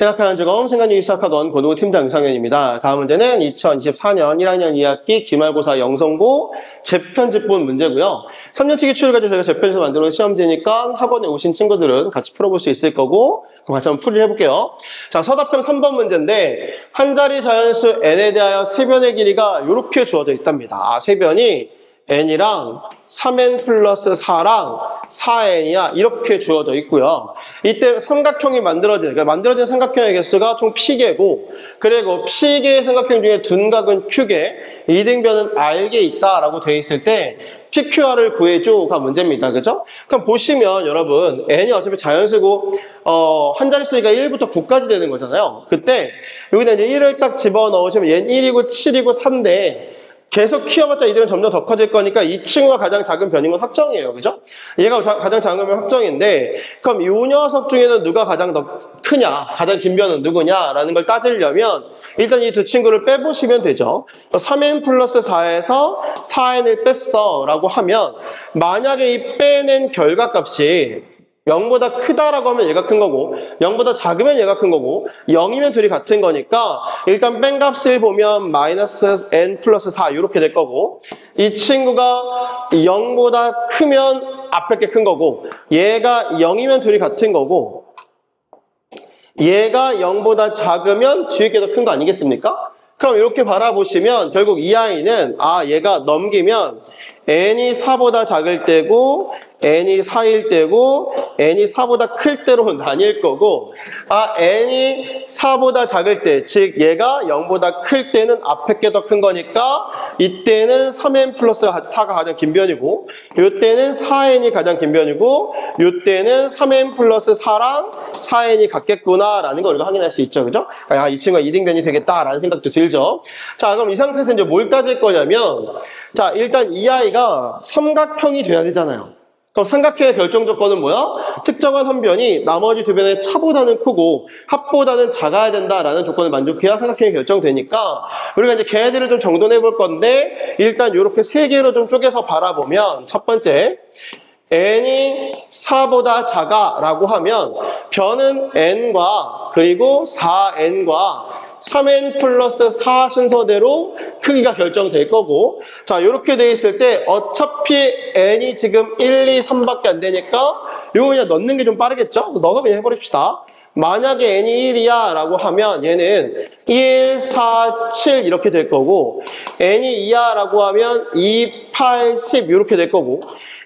생각하는 즐거움, 생각력이 시작하던 고등부 팀장 유상현입니다. 다음 문제는 2024년 1학년 2학기 기말고사 영성고 재편집본 문제고요. 3년치 기출을 가지고 저희가 재편에서 만들어 놓은 시험지니까 학원에 오신 친구들은 같이 풀어볼 수 있을 거고, 그럼 같이 한번 풀이를 해볼게요. 자, 서답형 3번 문제인데 한 자리 자연수 n에 대하여 세변의 길이가 이렇게 주어져 있답니다. 세변이 n이랑 3n 플러스 4랑 4n이야 이렇게 주어져 있고요. 이때 삼각형이 그러니까 만들어진 삼각형의 개수가 총 p개고, 그리고 p개의 삼각형 중에 둔각은 q개, 이등변은 r개 있다라고 되어 있을 때 PQR을 구해줘가 문제입니다. 그죠? 그럼 보시면 여러분 n이 어차피 자연수고 한 자릿수니까 1부터 9까지 되는 거잖아요. 그때 여기다 이제 1을 딱 집어넣으시면 얘는 1이고 7이고 4인데 계속 키워봤자 이들은 점점 더 커질 거니까 이 친구가 가장 작은 변인 건 확정이에요. 그죠? 얘가 가장 작은 변이 확정인데, 그럼 이 녀석 중에는 누가 가장 더 크냐, 가장 긴 변은 누구냐라는 걸 따지려면 일단 이 두 친구를 빼보시면 되죠. 3n 플러스 4에서 4n을 뺐어 라고 하면, 만약에 이 빼낸 결과값이 0보다 크다라고 하면 얘가 큰 거고 0보다 작으면 얘가 큰 거고 0이면 둘이 같은 거니까 일단 뺀 값을 보면 마이너스 n 플러스 4 이렇게 될 거고, 이 친구가 0보다 크면 앞에 게 큰 거고, 얘가 0이면 둘이 같은 거고, 얘가 0보다 작으면 뒤에 게 더 큰 거 아니겠습니까? 그럼 이렇게 바라보시면 결국 이 아이는 얘가 넘기면 n이 4보다 작을 때고 n이 4일 때고 n이 4보다 클 때로 나뉠 거고, n이 4보다 작을 때, 즉 얘가 0보다 클 때는 앞에 게 더 큰 거니까 이때는 3n 플러스 4가 가장 긴 변이고, 이때는 4n이 가장 긴 변이고, 이때는 3n 플러스 4랑 4n이 같겠구나 라는 걸 우리가 확인할 수 있죠. 그죠? 이 친구가 2등변이 되겠다라는 생각도 들죠. 자, 그럼 이 상태에서 이제 뭘 따질 거냐면, 자, 일단 이 아이가 삼각형이 돼야 되잖아요. 그럼 삼각형의 결정 조건은 뭐야? 특정한 한 변이 나머지 두 변의 차보다는 크고 합보다는 작아야 된다라는 조건을 만족해야 삼각형이 결정되니까 우리가 이제 걔네들을 좀 정돈해 볼 건데, 일단 이렇게 세 개로 좀 쪼개서 바라보면, 첫 번째, n이 4보다 작아 라고 하면 변은 n과 그리고 4n과 3n 플러스 4 순서대로 크기가 결정될 거고, 자, 이렇게 돼 있을 때 어차피 n이 지금 1, 2, 3밖에 안 되니까 이거 그냥 넣는 게 좀 빠르겠죠? 넣어서 그냥 해버립시다. 만약에 n이 1이야 라고 하면 얘는 1, 4, 7 이렇게 될 거고, n이 2야 라고 하면 2, 8, 10 이렇게 될 거고,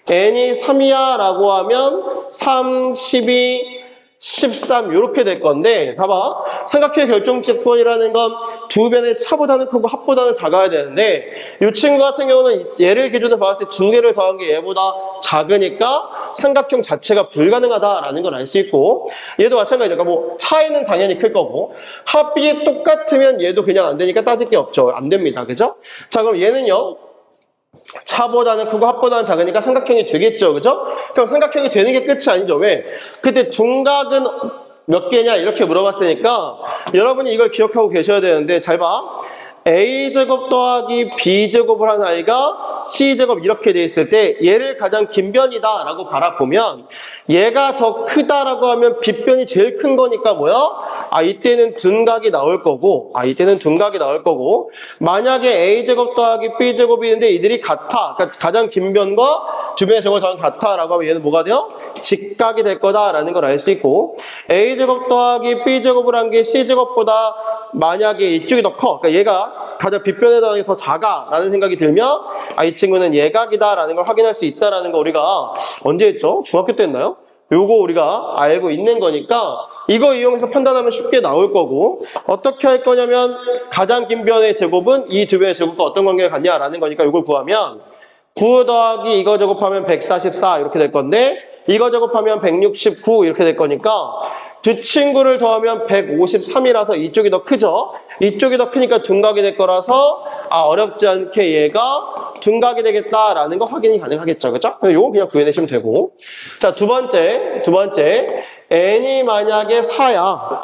n이 3이야 라고 하면 3, 12, 13 이렇게 될 건데, 봐봐. 삼각형의 결정조건이라는 건 두 변의 차보다는 크고 합보다는 작아야 되는데, 이 친구 같은 경우는 얘를 기준으로 봤을 때 두 개를 더한 게 얘보다 작으니까 삼각형 자체가 불가능하다라는 걸 알 수 있고, 얘도 마찬가지죠. 그러니까 뭐 차이는 당연히 클 거고, 합이 똑같으면 얘도 그냥 안 되니까 따질 게 없죠. 안 됩니다. 그죠? 자, 그럼 얘는요, 차보다는 크고 합보다는 작으니까 삼각형이 되겠죠. 그죠? 그럼 삼각형이 되는 게 끝이 아니죠. 왜? 그때 둔각은 몇 개냐 이렇게 물어봤으니까 여러분이 이걸 기억하고 계셔야 되는데, 잘 봐. a제곱 더하기 b제곱을 한 아이가 c제곱 이렇게 돼 있을 때 얘를 가장 긴 변이다 라고 바라보면, 얘가 더 크다라고 하면 빗변이 제일 큰 거니까 뭐야? 이때는 둔각이 나올 거고, 만약에 a제곱 더하기 b제곱이 있는데 이들이 같아, 그러니까 가장 긴 변과 두 변의 제곱을 더하면 같아 라고 하면 얘는 뭐가 돼요? 직각이 될 거다라는 걸 알 수 있고, a제곱 더하기 b제곱을 한 게 c제곱보다 만약에 이쪽이 더 커, 그러니까 얘가 가장 빗변에 더하는 게 더 작아 라는 생각이 들면 이 친구는 예각이다 라는 걸 확인할 수 있다라는 거 우리가 언제 했죠? 중학교 때 했나요? 요거 우리가 알고 있는 거니까 이거 이용해서 판단하면 쉽게 나올 거고, 어떻게 할 거냐면 가장 긴 변의 제곱은 이 두 변의 제곱과 어떤 관계가 같냐라는 거니까 이걸 구하면 9 더하기 이거 제곱하면 144 이렇게 될 건데, 이거 제곱하면 169 이렇게 될 거니까 두 친구를 더하면 153이라서 이쪽이 더 크죠? 이쪽이 더 크니까 둔각이 될 거라서 어렵지 않게 얘가 둔각이 되겠다라는 거 확인이 가능하겠죠. 그죠? 요거 그냥 구해내시면 되고. 자, 두 번째 n이 만약에 4야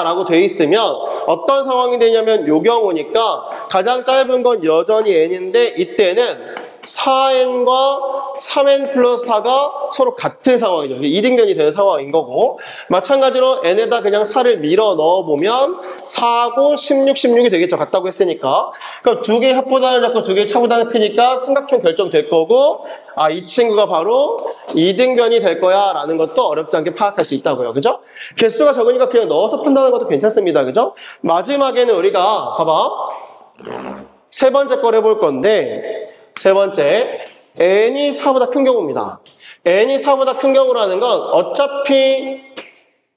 라고 돼 있으면 어떤 상황이 되냐면 요 경우니까 가장 짧은 건 여전히 n인데, 이때는 4n과 3n 플러스 4가 서로 같은 상황이죠. 이등변이 되는 상황인 거고, 마찬가지로 n에다 그냥 4를 밀어 넣어보면 4하고 16, 16이 되겠죠. 같다고 했으니까. 그럼 두 개의 합보다는 작고 두 개의 차보다는 크니까 삼각형 결정될 거고, 이 친구가 바로 이등변이 될 거야 라는 것도 어렵지 않게 파악할 수 있다고요. 그죠? 개수가 적으니까 그냥 넣어서 판단하는 것도 괜찮습니다. 그죠? 마지막에는 우리가 봐봐, 세 번째 걸 해볼 건데, 세 번째, n이 4보다 큰 경우입니다. n이 4보다 큰 경우라는 건 어차피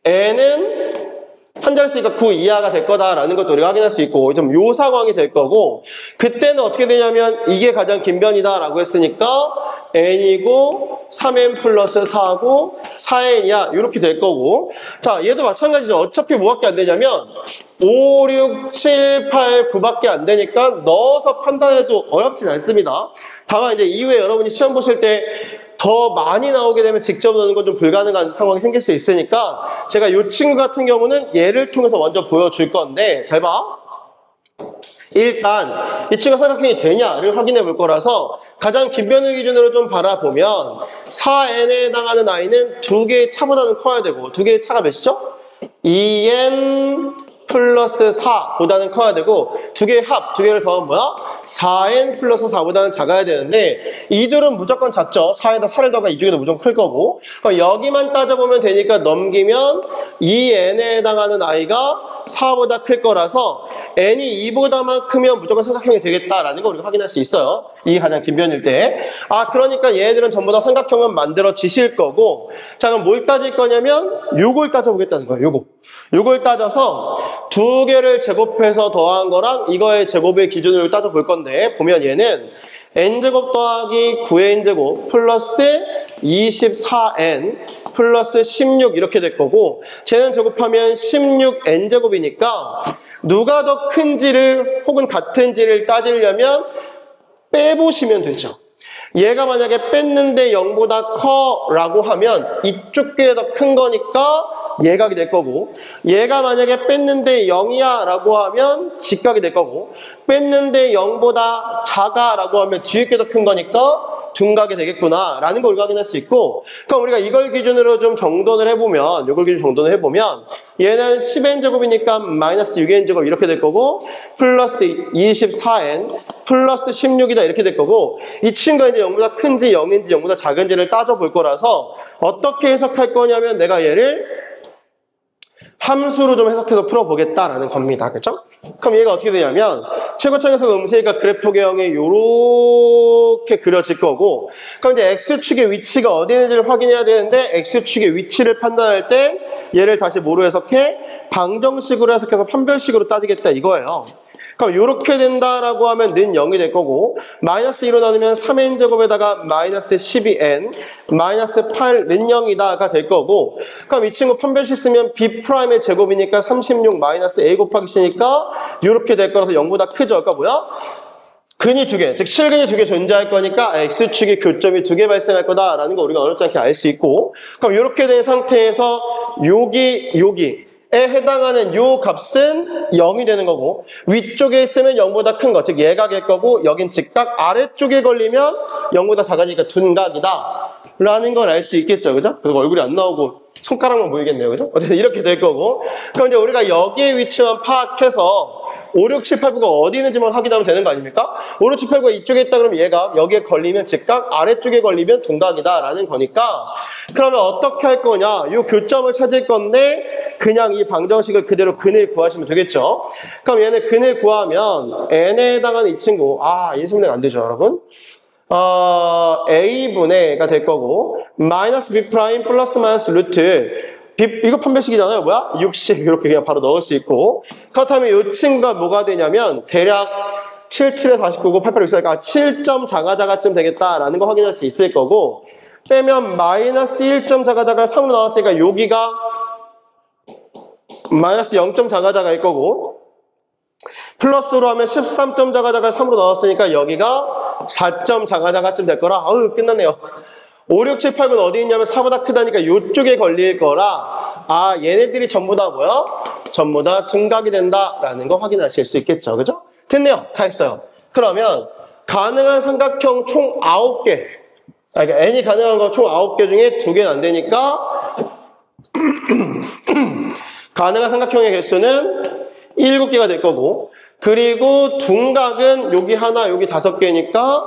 n은 한 자릿수니까 9 이하가 될 거다라는 것도 우리가 확인할 수 있고, 좀 요 상황이 될 거고, 그때는 어떻게 되냐면 이게 가장 긴 변이다라고 했으니까 n이고 3n 플러스 4고 4n이야 이렇게 될 거고, 자 얘도 마찬가지죠. 어차피 뭐밖에 안 되냐면 5, 6, 7, 8, 9밖에 안 되니까 넣어서 판단해도 어렵진 않습니다. 다만 이제 이후에 여러분이 시험 보실 때 더 많이 나오게 되면 직접 넣는 건 좀 불가능한 상황이 생길 수 있으니까 제가 이 친구 같은 경우는 얘를 통해서 먼저 보여줄 건데, 잘 봐. 일단 이 친구가 삼각형이 되냐를 확인해 볼 거라서 가장 긴 변을 기준으로 좀 바라보면 4n에 해당하는 i는 두 개의 차보다는 커야 되고, 두 개의 차가 몇이죠? 2n 플러스 4보다는 커야 되고, 두 개의 합, 두 개를 더하면 뭐야? 4n 플러스 4보다는 작아야 되는데 이 둘은 무조건 작죠. 4에다 4를 더가 이쪽에도 무조건 클 거고, 여기만 따져보면 되니까 넘기면 2n에 해당하는 i가 4보다 클 거라서 n이 2보다만 크면 무조건 삼각형이 되겠다라는 거 우리가 확인할 수 있어요. 이게 가장 긴 변일 때. 그러니까 얘네들은 전부 다 삼각형은 만들어지실 거고, 자 그럼 뭘 따질 거냐면 요걸 따져보겠다는 거예요. 요걸 따져서 두 개를 제곱해서 더한 거랑 이거의 제곱의 기준으로 따져볼 건데, 보면 얘는 n제곱 더하기 9n제곱 플러스 24n 플러스 16 이렇게 될 거고, 쟤는 제곱하면 16n제곱이니까 누가 더 큰지를 혹은 같은지를 따지려면 빼보시면 되죠. 얘가 만약에 뺐는데 0보다 커 라고 하면 이쪽 게 더 큰 거니까 예각이 될 거고, 얘가 만약에 뺐는데 0이야 라고 하면 직각이 될 거고, 뺐는데 0보다 작아 라고 하면 뒤에 게 더 큰 거니까 둔각이 되겠구나 라는 걸 우리가 확인할 수 있고, 그럼 우리가 이걸 기준으로 좀 정돈을 해보면, 이걸 기준 정돈을 해보면 얘는 10n제곱이니까 마이너스 6n제곱 이렇게 될 거고, 플러스 24n 플러스 16이다 이렇게 될 거고, 이 친구가 이제 0보다 큰지 0인지 0보다 작은지를 따져볼 거라서 어떻게 해석할 거냐면 내가 얘를 함수로 좀 해석해서 풀어보겠다라는 겁니다. 그렇죠? 그럼 얘가 어떻게 되냐면 최고차에서 음세가 그래프형에 이렇게 그려질 거고, 그럼 이제 x축의 위치가 어디 있는지를 확인해야 되는데, x축의 위치를 판단할 때 얘를 다시 뭐로 해석해? 방정식으로 해석해서 판별식으로 따지겠다 이거예요. 그럼 이렇게 된다라고 하면 는 0이 될 거고, 마이너스 2로 나누면 3n제곱에다가 마이너스 12n 마이너스 8 는 0이다가 될 거고, 그럼 이 친구 판별식 쓰면 b'의 제곱이니까 36 마이너스 a 곱하기 c니까 이렇게 될 거라서 0보다 크죠. 그러니까 뭐야? 근이 두 개, 즉 실근이 두 개 존재할 거니까 x축의 교점이 두 개 발생할 거다라는 거 우리가 어렵지 않게 알 수 있고, 그럼 이렇게 된 상태에서 여기에 해당하는 요 값은 0이 되는 거고, 위쪽에 있으면 0보다 큰 거, 즉 예각일 거고, 여긴 직각, 아래쪽에 걸리면 0보다 작으니까 둔각이다 라는 걸 알 수 있겠죠. 그죠? 그래서 얼굴이 안 나오고 손가락만 보이겠네요. 그죠? 어쨌든 이렇게 될 거고, 그럼 이제 우리가 여기의 위치만 파악해서 5, 6, 7, 8, 9가 어디 있는지만 확인하면 되는 거 아닙니까? 5, 6, 7, 8, 9가 이쪽에 있다 그러면 얘가 여기에 걸리면 직각, 아래쪽에 걸리면 둔각이다 라는 거니까, 그러면 어떻게 할 거냐? 이 교점을 찾을 건데 그냥 이 방정식을 그대로 근을 구하시면 되겠죠. 그럼 얘는 근을 구하면 n에 해당하는 이 친구, 인수분해가 안 되죠 여러분. a분의가 될 거고, 마이너스 b 프라임 플러스 마이너스 루트 이거 판별식이잖아요. 뭐야? 60 이렇게 그냥 바로 넣을 수 있고, 그렇다면 이 친구가 뭐가 되냐면 대략 77에 49고 88, 64니까 7점 자가자가쯤 되겠다라는 거 확인할 수 있을 거고, 빼면 마이너스 1점 자가자가 3으로 나왔으니까 여기가 마이너스 0점 자가자가일 거고, 플러스로 하면 13점 자가자가 3으로 나왔으니까 여기가 4점 자가자가쯤 될 거라. 끝났네요. 5, 6, 7, 8, 9는 어디 있냐면 4보다 크다니까 이쪽에 걸릴 거라, 얘네들이 전부 다 뭐야? 전부 다 둔각이 된다라는 거 확인하실 수 있겠죠. 그죠? 됐네요. 다 했어요. 그러면 가능한 삼각형 총 9개. 그러니까 n이 가능한 거 총 9개 중에 2개는 안 되니까 가능한 삼각형의 개수는 7개가 될 거고, 그리고 둔각은 여기 하나, 여기 5개니까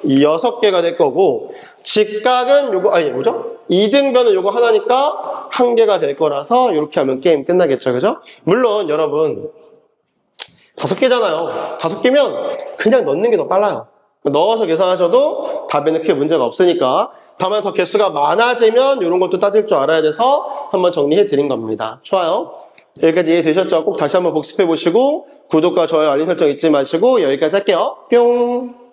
6개가 될 거고, 직각은 요거, 아니, 뭐죠? 이등변은 요거 하나니까 1개가 될 거라서 이렇게 하면 게임 끝나겠죠, 그죠? 물론 여러분 5개잖아요. 5개면 그냥 넣는 게 더 빨라요. 넣어서 계산하셔도 답에는 크게 문제가 없으니까. 다만 더 개수가 많아지면 이런 것도 따질 줄 알아야 돼서 한번 정리해 드린 겁니다. 좋아요. 여기까지 이해되셨죠? 꼭 다시 한번 복습해 보시고 구독과 좋아요, 알림 설정 잊지 마시고 여기까지 할게요. 뿅.